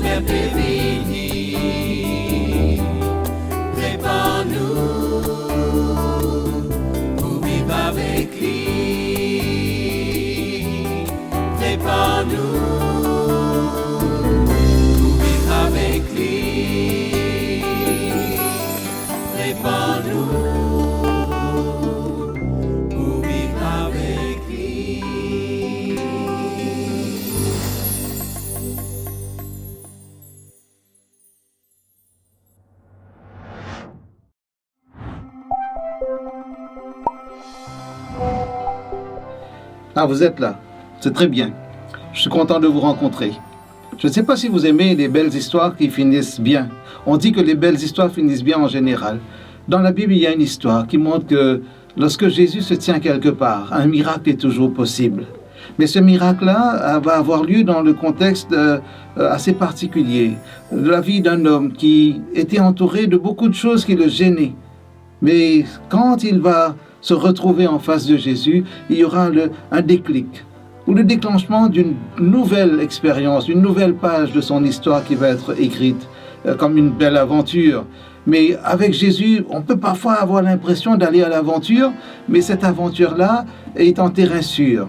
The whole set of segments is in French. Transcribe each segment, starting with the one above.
Père béni, prépare-nous pour vivre avec lui. Prépare-nous pour vivre avec lui. Prépare-nous pour vivre avec lui. Ah, vous êtes là. C'est très bien. Je suis content de vous rencontrer. Je ne sais pas si vous aimez les belles histoires qui finissent bien. On dit que les belles histoires finissent bien en général. Dans la Bible, il y a une histoire qui montre que lorsque Jésus se tient quelque part, un miracle est toujours possible. Mais ce miracle-là va avoir lieu dans le contexte assez particulier de la vie d'un homme qui était entouré de beaucoup de choses qui le gênaient. Mais quand il va se retrouver en face de Jésus, il y aura un déclic ou le déclenchement d'une nouvelle expérience, une nouvelle page de son histoire qui va être écrite comme une belle aventure. Mais avec Jésus, on peut parfois avoir l'impression d'aller à l'aventure, mais cette aventure-là est en terrain sûr,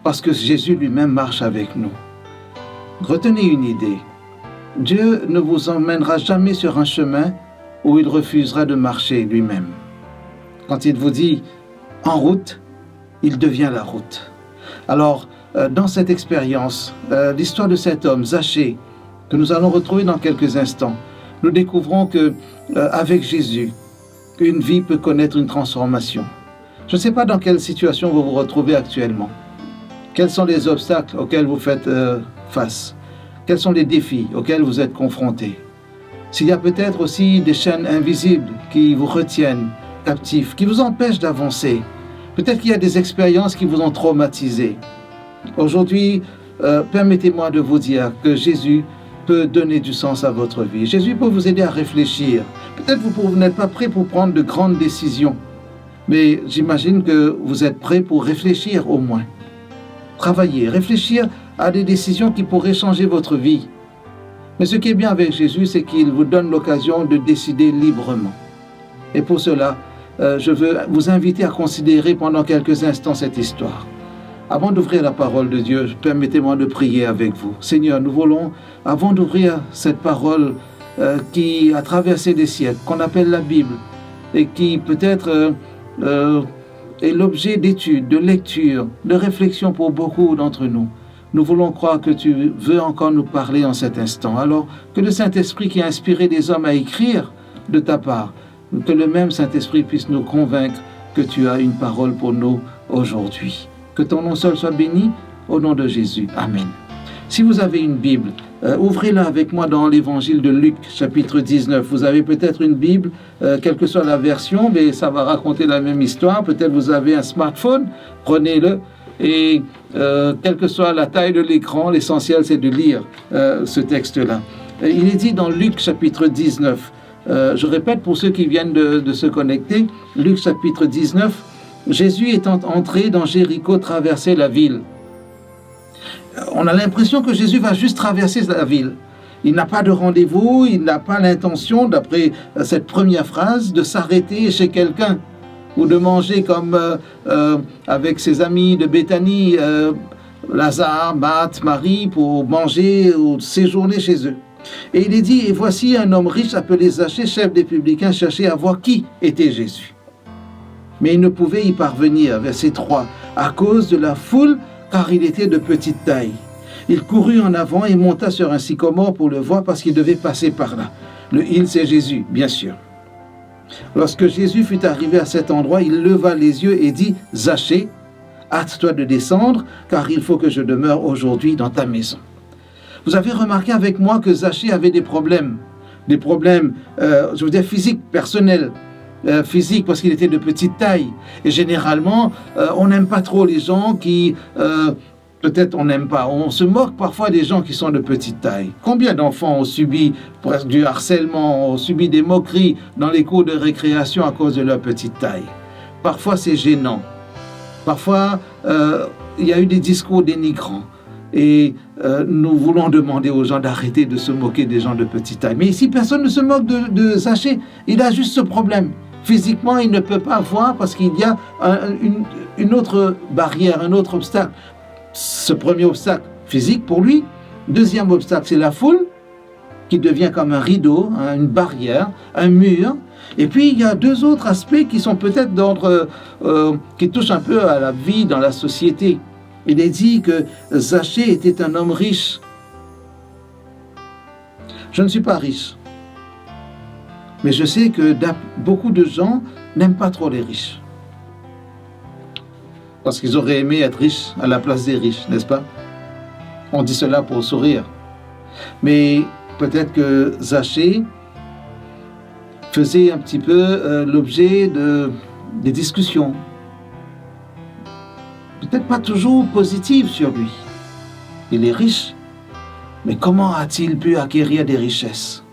parce que Jésus lui-même marche avec nous. Retenez une idée, Dieu ne vous emmènera jamais sur un chemin où il refusera de marcher lui-même. Quand il vous dit « en route », il devient la route. Alors, dans cette expérience, l'histoire de cet homme, Zachée, que nous allons retrouver dans quelques instants, nous découvrons qu'avec Jésus, une vie peut connaître une transformation. Je ne sais pas dans quelle situation vous vous retrouvez actuellement. Quels sont les obstacles auxquels vous faites face? Quels sont les défis auxquels vous êtes confrontés? S'il y a peut-être aussi des chaînes invisibles qui vous retiennent captifs, qui vous empêchent d'avancer. Peut-être qu'il y a des expériences qui vous ont traumatisé. Aujourd'hui, permettez-moi de vous dire que Jésus peut donner du sens à votre vie. Jésus peut vous aider à réfléchir. Peut-être que vous n'êtes pas prêt pour prendre de grandes décisions, mais j'imagine que vous êtes prêt pour réfléchir au moins. Travailler, réfléchir à des décisions qui pourraient changer votre vie. Mais ce qui est bien avec Jésus, c'est qu'il vous donne l'occasion de décider librement. Et pour cela, je veux vous inviter à considérer pendant quelques instants cette histoire. Avant d'ouvrir la parole de Dieu, permettez-moi de prier avec vous. Seigneur, nous voulons, avant d'ouvrir cette parole qui a traversé des siècles, qu'on appelle la Bible, et qui peut-être est l'objet d'études, de lecture, de réflexion pour beaucoup d'entre nous. Nous voulons croire que tu veux encore nous parler en cet instant. Alors que le Saint-Esprit qui a inspiré des hommes à écrire de ta part, que le même Saint-Esprit puisse nous convaincre que tu as une parole pour nous aujourd'hui. Que ton nom seul soit béni, au nom de Jésus. Amen. Si vous avez une Bible, ouvrez-la avec moi dans l'évangile de Luc, chapitre 19. Vous avez peut-être une Bible, quelle que soit la version, mais ça va raconter la même histoire. Peut-être vous avez un smartphone, prenez-le. Et quelle que soit la taille de l'écran, l'essentiel c'est de lire ce texte-là. Il est dit dans Luc, chapitre 19, je répète pour ceux qui viennent de se connecter, Luc chapitre 19, Jésus étant entré dans Jéricho traversait la ville. On a l'impression que Jésus va juste traverser la ville. Il n'a pas de rendez-vous, il n'a pas l'intention, d'après cette première phrase, de s'arrêter chez quelqu'un ou de manger comme avec ses amis de Béthanie, Lazare, Marthe, Marie, pour manger ou séjourner chez eux. Et il est dit, et voici un homme riche appelé Zachée, chef des publicains, cherchait à voir qui était Jésus. Mais il ne pouvait y parvenir, verset 3, à cause de la foule, car il était de petite taille. Il courut en avant et monta sur un sycomore pour le voir parce qu'il devait passer par là. Le « il » c'est Jésus, bien sûr. Lorsque Jésus fut arrivé à cet endroit, il leva les yeux et dit « Zachée, hâte-toi de descendre, car il faut que je demeure aujourd'hui dans ta maison. » Vous avez remarqué avec moi que Zachée avait des problèmes je veux dire physiques, personnels, physiques parce qu'il était de petite taille. Et généralement, on n'aime pas trop les gens qui, peut-être on n'aime pas, on se moque parfois des gens qui sont de petite taille. Combien d'enfants ont subi presque du harcèlement, ont subi des moqueries dans les cours de récréation à cause de leur petite taille? Parfois c'est gênant. Parfois, il y a eu des discours dénigrants. Et nous voulons demander aux gens d'arrêter de se moquer des gens de petite taille. Mais ici, personne ne se moque de Zachée. Il a juste ce problème. Physiquement, il ne peut pas voir parce qu'il y a une autre barrière, un autre obstacle. Ce premier obstacle physique pour lui. Deuxième obstacle, c'est la foule qui devient comme un rideau, une barrière, un mur. Et puis, il y a deux autres aspects qui sont peut-être d'ordre, qui touchent un peu à la vie dans la société. Il est dit que Zachée était un homme riche. Je ne suis pas riche. Mais je sais que beaucoup de gens n'aiment pas trop les riches. Parce qu'ils auraient aimé être riches à la place des riches, n'est-ce pas? On dit cela pour sourire. Mais peut-être que Zachée faisait un petit peu l'objet des discussions. Peut-être pas toujours positives sur lui. Il est riche, mais comment a-t-il pu acquérir des richesses?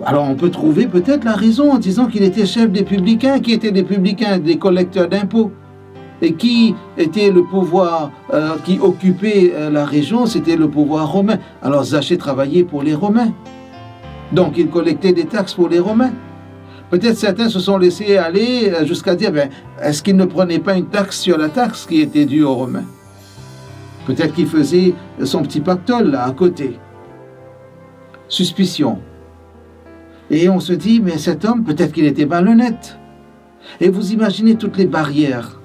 Alors on peut trouver peut-être la raison en disant qu'il était chef des publicains. Qui étaient des publicains? Des collecteurs d'impôts. Et qui était le pouvoir qui occupait la région? C'était le pouvoir romain. Alors Zachée travaillait pour les Romains. Donc il collectait des taxes pour les Romains. Peut-être certains se sont laissés aller jusqu'à dire, est-ce qu'il ne prenait pas une taxe sur la taxe qui était due aux Romains? Peut-être qu'il faisait son petit pactole là à côté. Suspicion. Et on se dit, mais cet homme, peut-être qu'il était malhonnête. Et vous imaginez toutes les barrières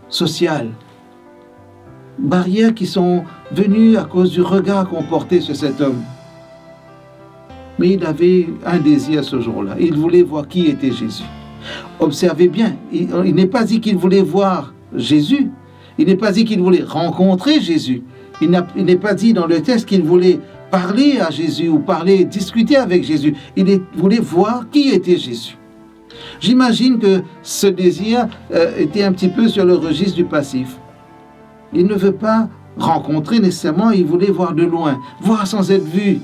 sociales, barrières qui sont venues à cause du regard qu'on portait sur cet homme. Mais il avait un désir ce jour-là. Il voulait voir qui était Jésus. Observez bien, il n'est pas dit qu'il voulait voir Jésus. Il n'est pas dit qu'il voulait rencontrer Jésus. Il n'est pas dit dans le texte qu'il voulait parler à Jésus ou discuter avec Jésus. Il voulait voir qui était Jésus. J'imagine que ce désir était un petit peu sur le registre du passif. Il ne veut pas rencontrer nécessairement, il voulait voir de loin, voir sans être vu.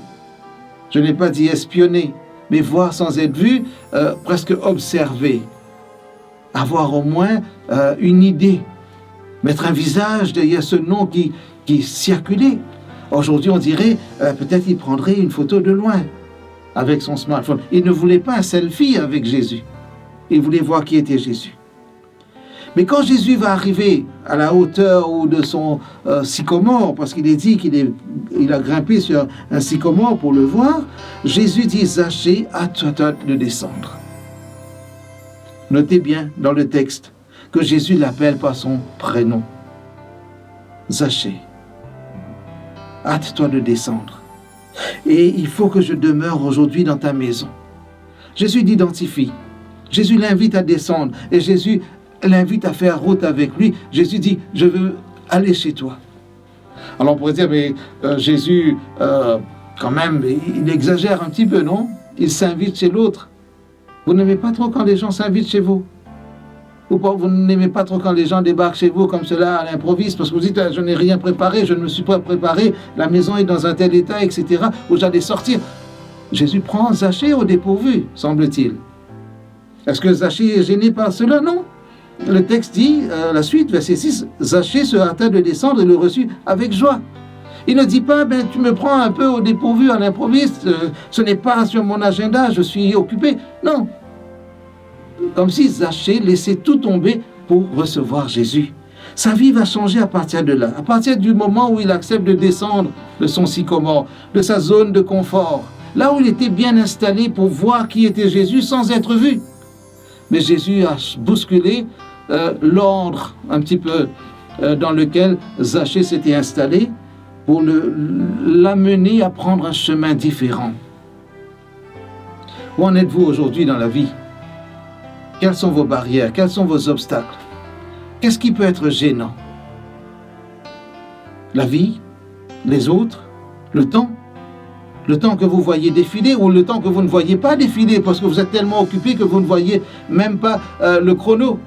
Je n'ai pas dit espionner, mais voir sans être vu, presque observer. Avoir au moins une idée, mettre un visage derrière ce nom qui circulait. Aujourd'hui, on dirait, peut-être il prendrait une photo de loin avec son smartphone. Il ne voulait pas un selfie avec Jésus. Il voulait voir qui était Jésus. Mais quand Jésus va arriver à la hauteur de son sycomore, parce qu'il est dit qu'il a grimpé sur un sycomore pour le voir, Jésus dit, Zachée, à toi de descendre. Notez bien dans le texte que Jésus l'appelle par son prénom. Zachée, hâte-toi de descendre. Et il faut que je demeure aujourd'hui dans ta maison. Jésus l'identifie. Jésus l'invite à descendre. Et Jésus l'invite à faire route avec lui. Jésus dit, je veux aller chez toi. Alors on pourrait dire, mais Jésus, quand même, il exagère un petit peu, non? Il s'invite chez l'autre. Vous n'aimez pas trop quand les gens s'invitent chez vous? Ou pas, vous n'aimez pas trop quand les gens débarquent chez vous comme cela à l'improviste, parce que vous dites, je n'ai rien préparé, je ne me suis pas préparé, la maison est dans un tel état, etc., où j'allais sortir. Jésus prend Zachée au dépourvu, semble-t-il. Est-ce que Zachée est gêné par cela? Non. Le texte dit, la suite, verset 6, Zachée se hâta de descendre et le reçut avec joie. Il ne dit pas, tu me prends un peu au dépourvu, à l'improviste, ce n'est pas sur mon agenda, je suis occupé. Non. Comme si Zachée laissait tout tomber pour recevoir Jésus. Sa vie va changer à partir de là, à partir du moment où il accepte de descendre de son sycomore, de sa zone de confort, là où il était bien installé pour voir qui était Jésus sans être vu. Mais Jésus a bousculé l'ordre un petit peu dans lequel Zachée s'était installé pour l'amener à prendre un chemin différent. Où en êtes-vous aujourd'hui dans la vie? Quelles sont vos barrières? Quels sont vos obstacles? Qu'est-ce qui peut être gênant? La vie? Les autres? Le temps? Le temps que vous voyez défiler ou le temps que vous ne voyez pas défiler parce que vous êtes tellement occupé que vous ne voyez même pas le chrono.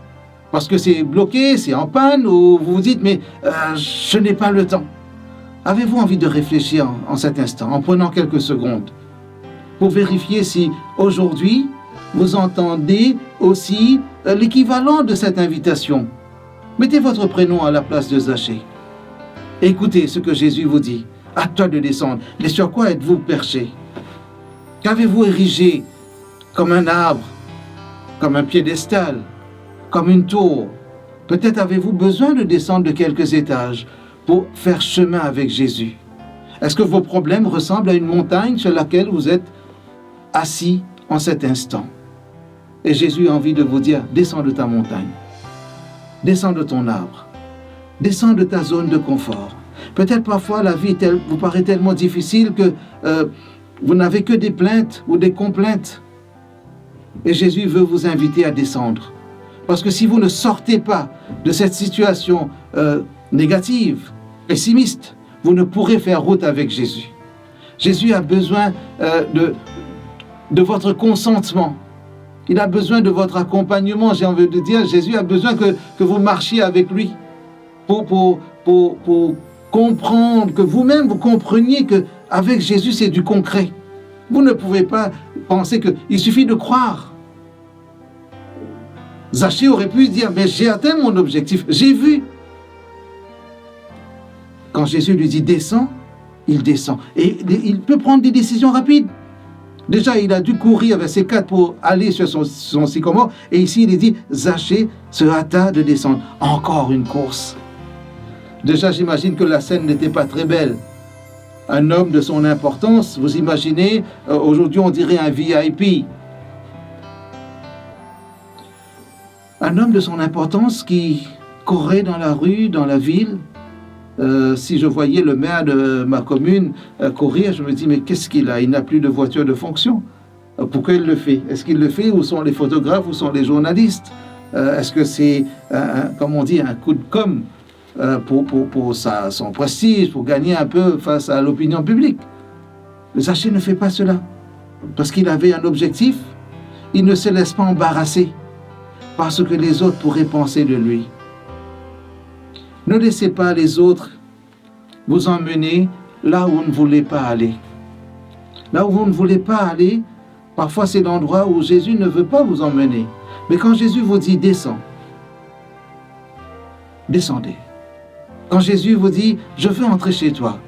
Parce que c'est bloqué, c'est en panne ou vous vous dites mais je n'ai pas le temps. Avez-vous envie de réfléchir en cet instant, en prenant quelques secondes pour vérifier si aujourd'hui vous entendez aussi l'équivalent de cette invitation? Mettez votre prénom à la place de Zachée. Écoutez ce que Jésus vous dit. À toi de descendre. Et sur quoi êtes-vous perché? Qu'avez-vous érigé comme un arbre, comme un piédestal, comme une tour? Peut-être avez-vous besoin de descendre de quelques étages pour faire chemin avec Jésus. Est-ce que vos problèmes ressemblent à une montagne sur laquelle vous êtes assis en cet instant? Et Jésus a envie de vous dire, descends de ta montagne, descends de ton arbre, descends de ta zone de confort. Peut-être parfois la vie vous paraît tellement difficile que vous n'avez que des plaintes ou des complaintes. Et Jésus veut vous inviter à descendre. Parce que si vous ne sortez pas de cette situation négative, pessimiste, vous ne pourrez faire route avec Jésus. Jésus a besoin de votre consentement. Il a besoin de votre accompagnement. J'ai envie de dire, Jésus a besoin que vous marchiez avec lui pour comprendre, que vous-même vous compreniez qu'avec Jésus, c'est du concret. Vous ne pouvez pas penser qu'il suffit de croire. Zachée aurait pu dire, mais j'ai atteint mon objectif, j'ai vu. Quand Jésus lui dit descends, il descend. Et il peut prendre des décisions rapides. Déjà, il a dû courir, verset 4, pour aller sur son sycomore. Et ici, il est dit, Zachée se hâta de descendre. Encore une course. Déjà, j'imagine que la scène n'était pas très belle. Un homme de son importance, vous imaginez, aujourd'hui on dirait un VIP. Un homme de son importance qui courait dans la rue, dans la ville. Si je voyais le maire de ma commune courir, je me dis, mais qu'est-ce qu'il a? Il n'a plus de voiture de fonction. Pourquoi il le fait? Est-ce qu'il le fait? Où sont les photographes? Où sont les journalistes? Est-ce que c'est, comme on dit, un coup de com' pour son prestige, pour gagner un peu face à l'opinion publique? Zachée ne fait pas cela. Parce qu'il avait un objectif, il ne se laisse pas embarrasser par ce que les autres pourraient penser de lui. Ne laissez pas les autres vous emmener là où vous ne voulez pas aller. Là où vous ne voulez pas aller, parfois c'est l'endroit où Jésus ne veut pas vous emmener. Mais quand Jésus vous dit descends, descendez. Quand Jésus vous dit je veux entrer chez toi,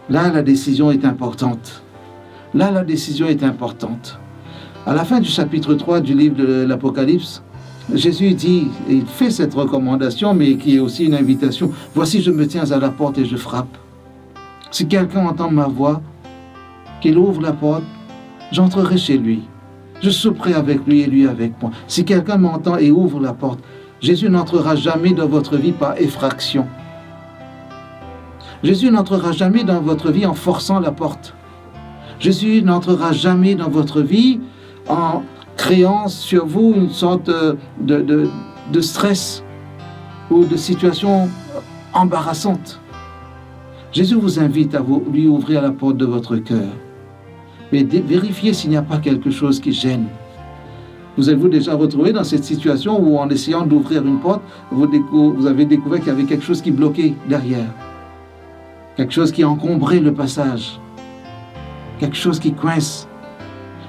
là la décision est importante. Là la décision est importante. À la fin du chapitre 3 du livre de l'Apocalypse, Jésus dit, il fait cette recommandation, mais qui est aussi une invitation. Voici, je me tiens à la porte et je frappe. Si quelqu'un entend ma voix, qu'il ouvre la porte, j'entrerai chez lui. Je souperai avec lui et lui avec moi. Si quelqu'un m'entend et ouvre la porte, Jésus n'entrera jamais dans votre vie par effraction. Jésus n'entrera jamais dans votre vie en forçant la porte. Jésus n'entrera jamais dans votre vie en créant sur vous une sorte de stress ou de situation embarrassante. Jésus vous invite à lui ouvrir la porte de votre cœur. Mais vérifiez s'il n'y a pas quelque chose qui gêne. Vous êtes-vous déjà retrouvé dans cette situation où en essayant d'ouvrir une porte, vous avez découvert qu'il y avait quelque chose qui bloquait derrière. Quelque chose qui encombrait le passage. Quelque chose qui coince.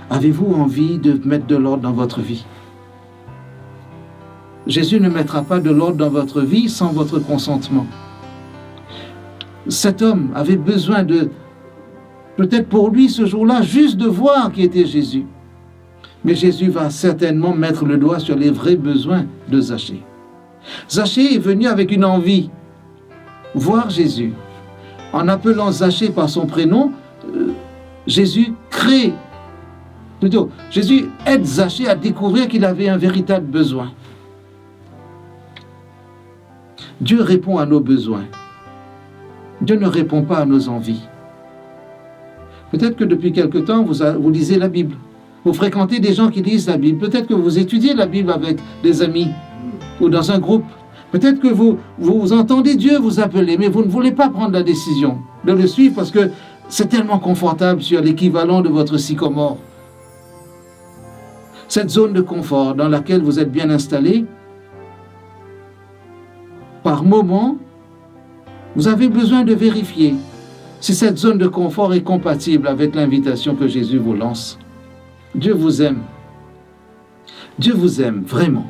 Avez-vous envie de mettre de l'ordre dans votre vie? Jésus ne mettra pas de l'ordre dans votre vie sans votre consentement. Cet homme avait besoin peut-être pour lui ce jour-là, juste de voir qui était Jésus. Mais Jésus va certainement mettre le doigt sur les vrais besoins de Zachée. Zachée est venu avec une envie, voir Jésus. En appelant Zachée par son prénom, Jésus aide Zachée à découvrir qu'il avait un véritable besoin. Dieu répond à nos besoins. Dieu ne répond pas à nos envies. Peut-être que depuis quelque temps, vous lisez la Bible. Vous fréquentez des gens qui lisent la Bible. Peut-être que vous étudiez la Bible avec des amis ou dans un groupe. Peut-être que vous entendez Dieu vous appeler, mais vous ne voulez pas prendre la décision de le suivre parce que c'est tellement confortable sur l'équivalent de votre sycomore. Cette zone de confort dans laquelle vous êtes bien installé, par moment, vous avez besoin de vérifier si cette zone de confort est compatible avec l'invitation que Jésus vous lance. Dieu vous aime. Dieu vous aime, vraiment.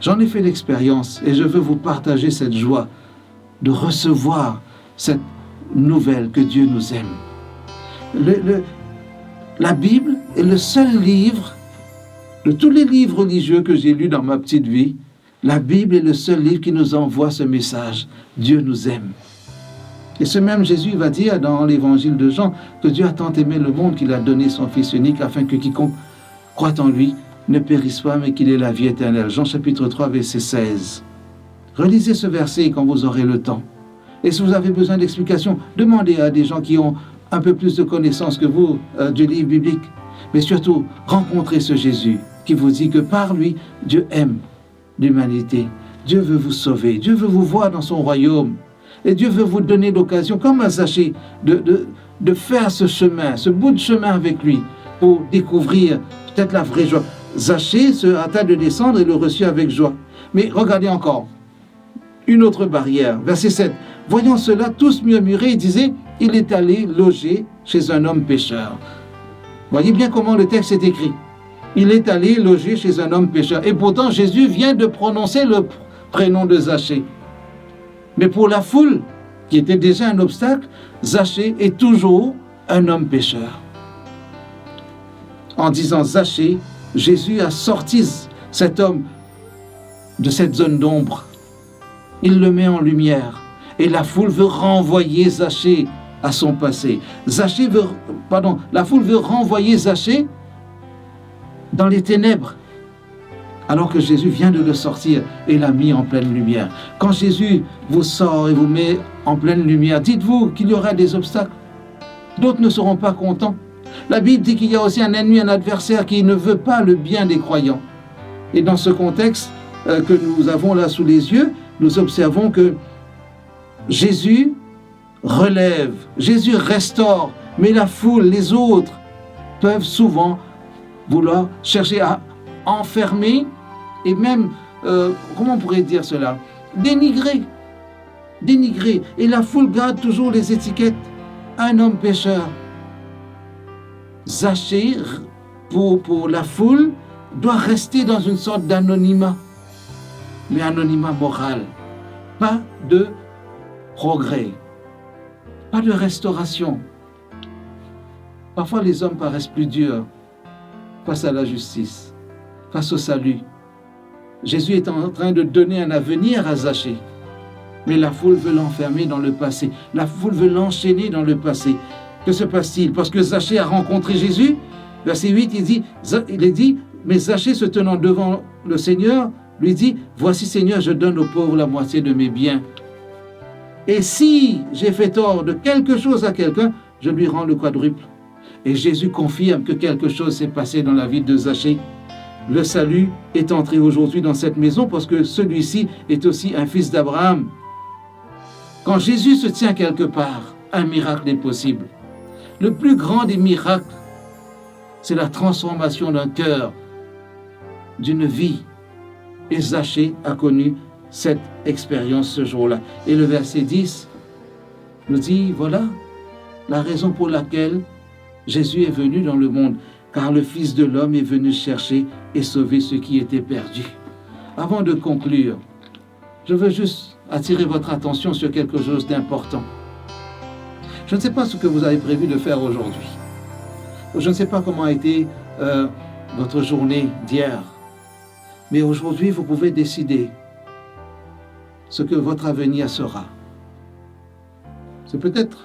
J'en ai fait l'expérience et je veux vous partager cette joie de recevoir cette nouvelle que Dieu nous aime. La Bible est le seul livre, de tous les livres religieux que j'ai lus dans ma petite vie, la Bible est le seul livre qui nous envoie ce message. Dieu nous aime. Et ce même Jésus va dire dans l'évangile de Jean que Dieu a tant aimé le monde qu'il a donné son Fils unique afin que quiconque croit en lui ne périsse pas mais qu'il ait la vie éternelle. Jean chapitre 3 verset 16. Relisez ce verset quand vous aurez le temps. Et si vous avez besoin d'explications, demandez à des gens qui ont un peu plus de connaissances que vous du livre biblique. Mais surtout, rencontrez ce Jésus qui vous dit que par lui, Dieu aime l'humanité. Dieu veut vous sauver. Dieu veut vous voir dans son royaume. Et Dieu veut vous donner l'occasion, comme à Zachée, de faire ce chemin, ce bout de chemin avec lui, pour découvrir peut-être la vraie joie. Zachée se hâta de descendre et le reçut avec joie. Mais regardez encore, une autre barrière, verset 7. Voyant cela, tous murmuraient et disaient, il est allé loger chez un homme pécheur. Voyez bien comment le texte est écrit. Il est allé loger chez un homme pécheur. Et pourtant, Jésus vient de prononcer le prénom de Zachée. Mais pour la foule, qui était déjà un obstacle, Zachée est toujours un homme pécheur. En disant Zachée, Jésus a sorti cet homme de cette zone d'ombre. Il le met en lumière. Et la foule veut renvoyer Zachée à son passé. La foule veut renvoyer Zachée dans les ténèbres. Alors que Jésus vient de le sortir et l'a mis en pleine lumière. Quand Jésus vous sort et vous met en pleine lumière, dites-vous qu'il y aura des obstacles. D'autres ne seront pas contents. La Bible dit qu'il y a aussi un ennemi, un adversaire qui ne veut pas le bien des croyants. Et dans ce contexte que nous avons là sous les yeux, nous observons que Jésus relève, Jésus restaure, mais la foule, les autres, peuvent souvent vouloir chercher à enfermer et même, comment on pourrait dire cela, dénigrer. Et la foule garde toujours les étiquettes. Un homme pécheur. Zachée, pour la foule, doit rester dans une sorte d'anonymat. Mais anonymat moral. Pas de progrès. Pas de restauration. Parfois, les hommes paraissent plus durs face à la justice, face au salut. Jésus est en train de donner un avenir à Zachée. Mais la foule veut l'enfermer dans le passé. La foule veut l'enchaîner dans le passé. Que se passe-t-il? Parce que Zachée a rencontré Jésus, verset 8, il est dit, mais Zachée se tenant devant le Seigneur, lui dit, voici Seigneur, je donne aux pauvres la moitié de mes biens. Et si j'ai fait tort de quelque chose à quelqu'un, je lui rends le quadruple. Et Jésus confirme que quelque chose s'est passé dans la vie de Zachée. Le salut est entré aujourd'hui dans cette maison parce que celui-ci est aussi un fils d'Abraham. Quand Jésus se tient quelque part, un miracle est possible. Le plus grand des miracles, c'est la transformation d'un cœur, d'une vie. Et Zachée a connu cette expérience ce jour-là. Et le verset 10 nous dit, voilà la raison pour laquelle Jésus est venu dans le monde, car le Fils de l'homme est venu chercher et sauver ceux qui étaient perdus. Avant de conclure, je veux juste attirer votre attention sur quelque chose d'important. Je ne sais pas ce que vous avez prévu de faire aujourd'hui. Je ne sais pas comment a été votre journée d'hier. Mais aujourd'hui, vous pouvez décider ce que votre avenir sera. C'est peut-être,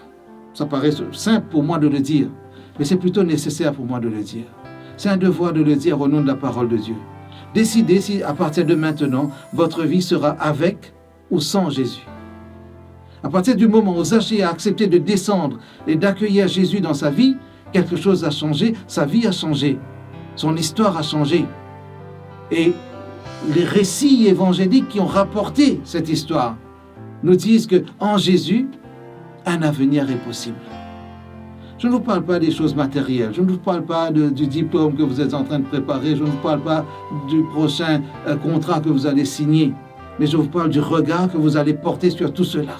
ça paraît simple pour moi de le dire, mais c'est plutôt nécessaire pour moi de le dire. C'est un devoir de le dire au nom de la parole de Dieu. Décidez si, à partir de maintenant, votre vie sera avec ou sans Jésus. À partir du moment où Zachée a accepté de descendre et d'accueillir Jésus dans sa vie, quelque chose a changé, sa vie a changé, son histoire a changé. Et les récits évangéliques qui ont rapporté cette histoire nous disent qu'en Jésus, un avenir est possible. Je ne vous parle pas des choses matérielles, je ne vous parle pas du diplôme que vous êtes en train de préparer, je ne vous parle pas du prochain contrat que vous allez signer, mais je vous parle du regard que vous allez porter sur tout cela.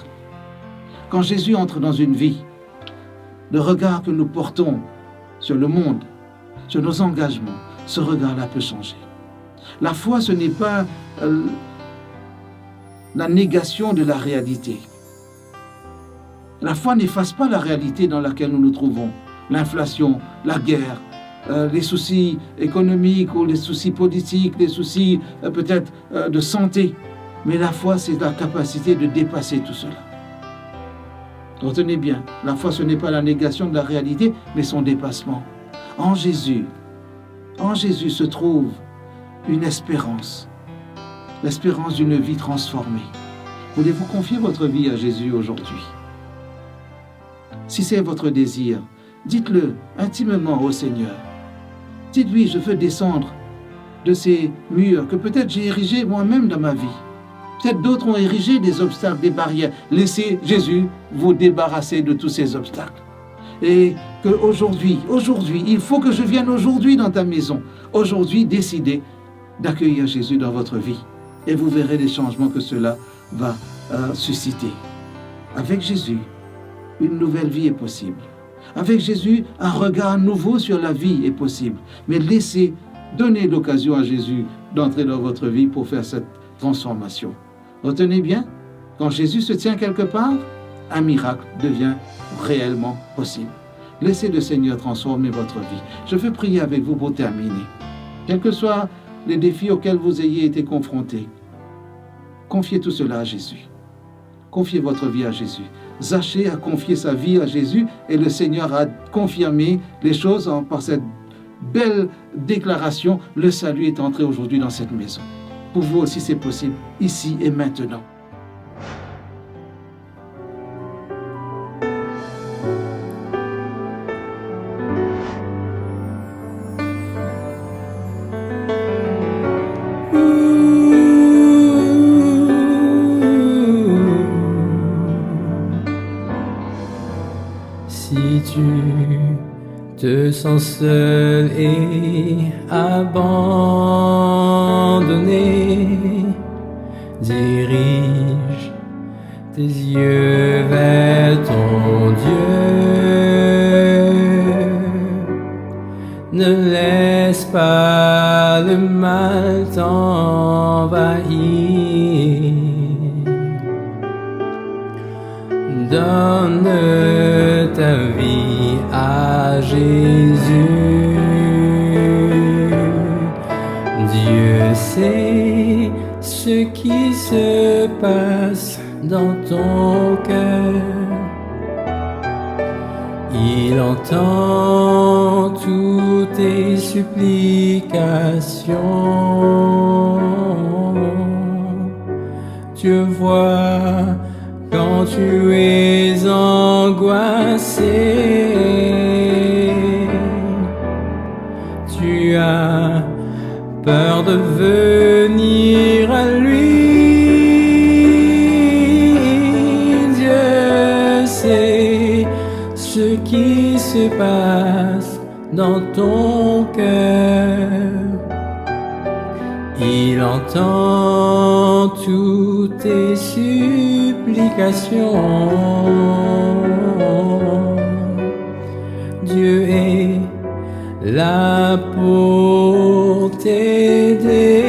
Quand Jésus entre dans une vie, le regard que nous portons sur le monde, sur nos engagements, ce regard-là peut changer. La foi, ce n'est pas la négation de la réalité. La foi n'efface pas la réalité dans laquelle nous nous trouvons. L'inflation, la guerre, les soucis économiques ou les soucis politiques, les soucis peut-être de santé. Mais la foi, c'est la capacité de dépasser tout cela. Retenez bien, la foi, ce n'est pas la négation de la réalité, mais son dépassement. En Jésus se trouve une espérance, l'espérance d'une vie transformée. Voulez-vous confier votre vie à Jésus aujourd'hui? Si c'est votre désir, dites-le intimement au Seigneur. Dites-lui, je veux descendre de ces murs que peut-être j'ai érigés moi-même dans ma vie. Peut-être d'autres ont érigé des obstacles, des barrières. Laissez Jésus vous débarrasser de tous ces obstacles. Et qu'aujourd'hui, il faut que je vienne aujourd'hui dans ta maison. Aujourd'hui, décidez d'accueillir Jésus dans votre vie. Et vous verrez les changements que cela va susciter. Avec Jésus, une nouvelle vie est possible. Avec Jésus, un regard nouveau sur la vie est possible. Mais donnez l'occasion à Jésus d'entrer dans votre vie pour faire cette transformation. Retenez bien, quand Jésus se tient quelque part, un miracle devient réellement possible. Laissez le Seigneur transformer votre vie. Je veux prier avec vous pour terminer. Quels que soient les défis auxquels vous ayez été confrontés, confiez tout cela à Jésus. Confiez votre vie à Jésus. Zachée a confié sa vie à Jésus et le Seigneur a confirmé les choses par cette belle déclaration. Le salut est entré aujourd'hui dans cette maison. Pour vous aussi, c'est possible, ici et maintenant. Si tu te sens seul et abandonné, dirige tes yeux vers ton Dieu. Ne laisse pas le mal t'envahir. Donne ta vie à Jésus. Dieu sait ce qui se passe dans ton cœur. Il entend toutes tes supplications. Dieu voit quand tu es angoissé. Tu as peur de venir à lui. Dieu sait ce qui se passe dans ton cœur. Il entend toutes tes supplications. Dieu est là pour t'aider.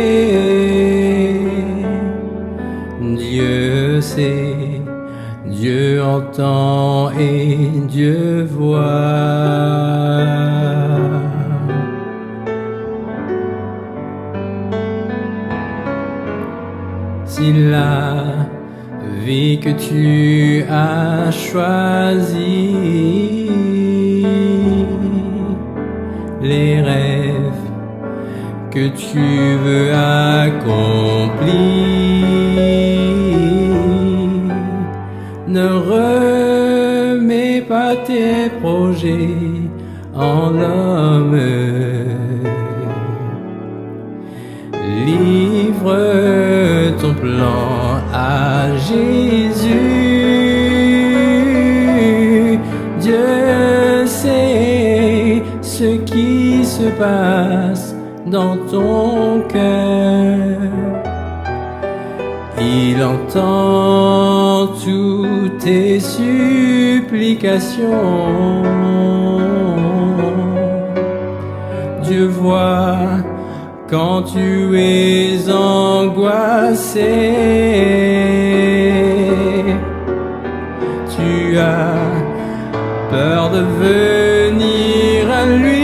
Dieu sait, Dieu entend et Dieu voit. Si la vie que tu as choisie, les rêves que tu veux accomplir, ne remets pas tes projets en l'homme. Livre ton plan à Jésus. Dieu sait ce qui se passe dans ton cœur. Il entend toutes tes supplications. Dieu voit quand tu es angoissé. Tu as de venir à lui.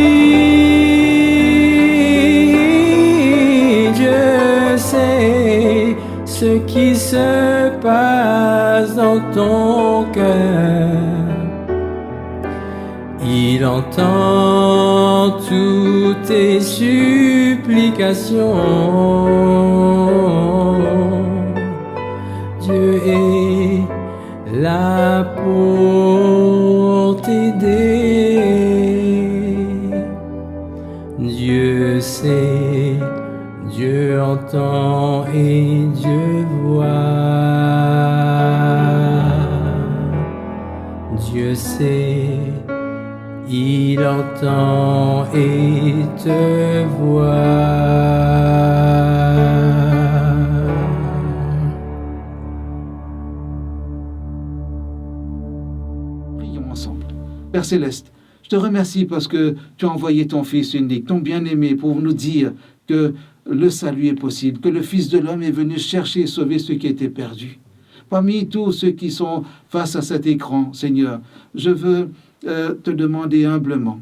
Dieu sait ce qui se passe dans ton cœur. Il entend toutes tes supplications. Dieu est là pour t'aider. Dieu sait, Dieu entend et Dieu voit. Dieu sait, il entend et te voit. Prions ensemble. Père Céleste, je te remercie parce que tu as envoyé ton Fils unique, ton bien-aimé, pour nous dire que le salut est possible, que le Fils de l'homme est venu chercher et sauver ceux qui étaient perdus. Parmi tous ceux qui sont face à cet écran, Seigneur, je veux te demander humblement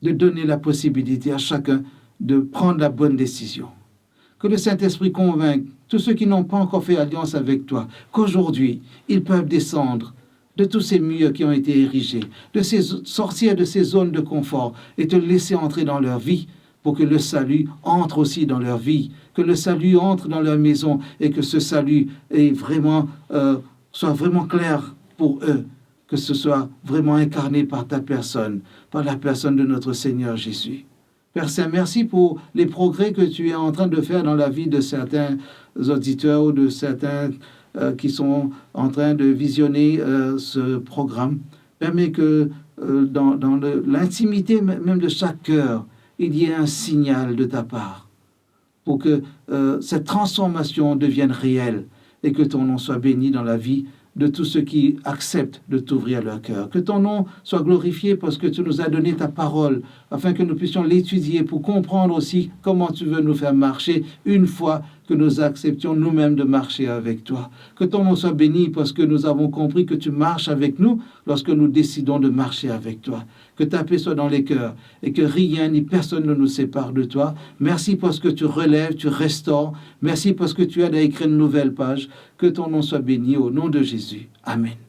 de donner la possibilité à chacun de prendre la bonne décision. Que le Saint-Esprit convainque tous ceux qui n'ont pas encore fait alliance avec toi qu'aujourd'hui, ils peuvent descendre de tous ces murs qui ont été érigés, sortir de ces zones de confort et te laisser entrer dans leur vie pour que le salut entre aussi dans leur vie, que le salut entre dans leur maison et que ce salut soit vraiment clair pour eux, que ce soit vraiment incarné par ta personne, par la personne de notre Seigneur Jésus. Père Saint, merci pour les progrès que tu es en train de faire dans la vie de certains auditeurs ou de certains qui sont en train de visionner ce programme. Permets que dans l'intimité même de chaque cœur, il y ait un signal de ta part pour que cette transformation devienne réelle et que ton nom soit béni dans la vie de tous ceux qui acceptent de t'ouvrir leur cœur. Que ton nom soit glorifié parce que tu nous as donné ta parole afin que nous puissions l'étudier pour comprendre aussi comment tu veux nous faire marcher une fois que nous acceptions nous-mêmes de marcher avec toi. Que ton nom soit béni parce que nous avons compris que tu marches avec nous lorsque nous décidons de marcher avec toi. Que ta paix soit dans les cœurs et que rien ni personne ne nous sépare de toi. Merci parce que tu relèves, tu restaures. Merci parce que tu aides à écrire une nouvelle page. Que ton nom soit béni au nom de Jésus. Amen.